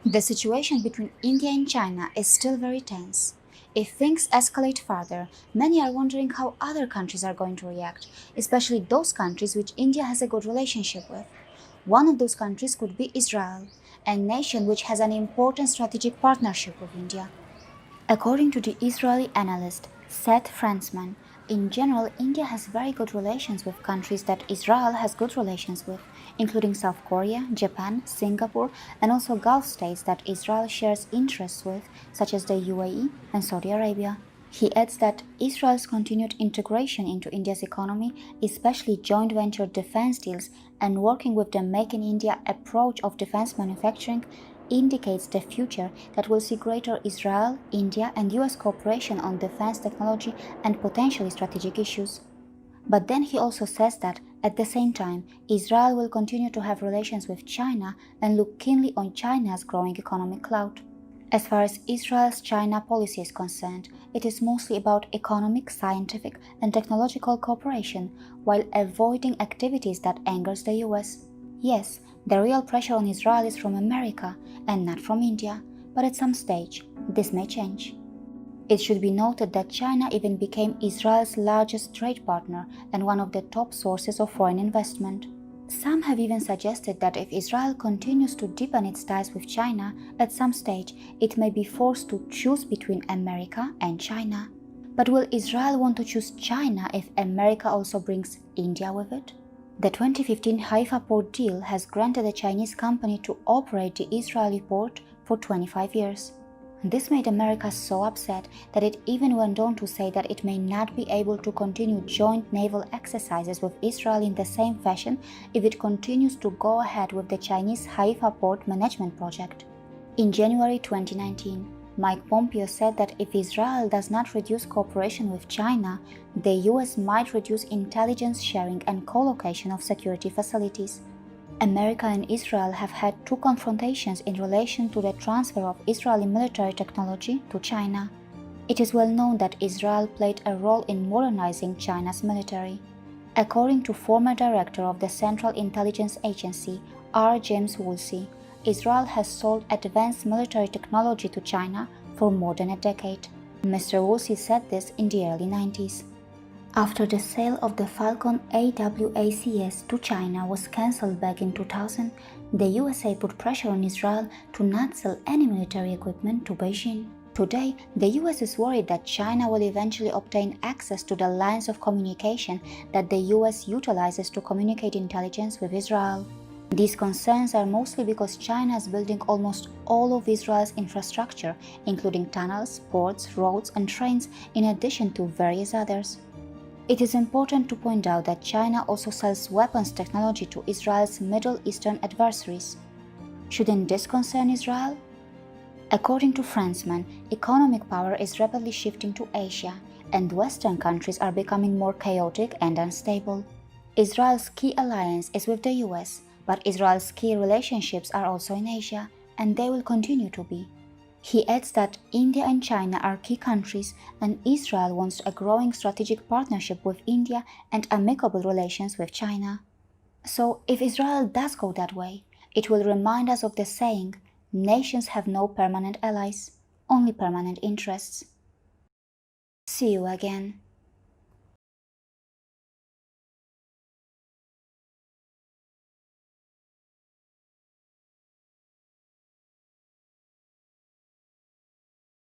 The situation between India and China is still very tense. If things escalate further, many are wondering how other countries are going to react, especially those countries which India has a good relationship with. One of those countries could be Israel, a nation which has an important strategic partnership with India. According to the Israeli analyst Seth Fransman, in general, India has very good relations with countries that Israel has good relations with, including South Korea, Japan, Singapore, and also Gulf states that Israel shares interests with, such as the UAE and Saudi Arabia. He adds that Israel's continued integration into India's economy, especially joint venture defense deals and working with the Make in India approach of defense manufacturing, indicates the future that will see greater Israel, India, and US cooperation on defense technology and potentially strategic issues. But then he also says that, at the same time, Israel will continue to have relations with China and look keenly on China's growing economic clout. As far as Israel's China policy is concerned, it is mostly about economic, scientific, and technological cooperation, while avoiding activities that angers the US. Yes, the real pressure on Israel is from America and not from India, but at some stage, this may change. It should be noted that China even became Israel's largest trade partner and one of the top sources of foreign investment. Some have even suggested that if Israel continues to deepen its ties with China, at some stage it may be forced to choose between America and China. But will Israel want to choose China if America also brings India with it? The 2015 Haifa port deal has granted a Chinese company to operate the Israeli port for 25 years. This made America so upset that it even went on to say that it may not be able to continue joint naval exercises with Israel in the same fashion if it continues to go ahead with the Chinese Haifa port management project. In January 2019, Mike Pompeo said that if Israel does not reduce cooperation with China, the US might reduce intelligence sharing and co-location of security facilities. America and Israel have had two confrontations in relation to the transfer of Israeli military technology to China. It is well known that Israel played a role in modernizing China's military. According to former director of the Central Intelligence Agency, R. James Woolsey, Israel has sold advanced military technology to China for more than a decade. Mr. Woolsey said this in the early 90s. After the sale of the Falcon AWACS to China was cancelled back in 2000, the USA put pressure on Israel to not sell any military equipment to Beijing. Today, the US is worried that China will eventually obtain access to the lines of communication that the US utilizes to communicate intelligence with Israel. These concerns are mostly because China is building almost all of Israel's infrastructure, including tunnels, ports, roads, and trains, in addition to various others. It is important to point out that China also sells weapons technology to Israel's Middle Eastern adversaries. Shouldn't this concern Israel? According to Fransman, economic power is rapidly shifting to Asia, and Western countries are becoming more chaotic and unstable. Israel's key alliance is with the US, but Israel's key relationships are also in Asia, and they will continue to be. He adds that India and China are key countries, and Israel wants a growing strategic partnership with India and amicable relations with China. So, if Israel does go that way, it will remind us of the saying, nations have no permanent allies, only permanent interests. See you again.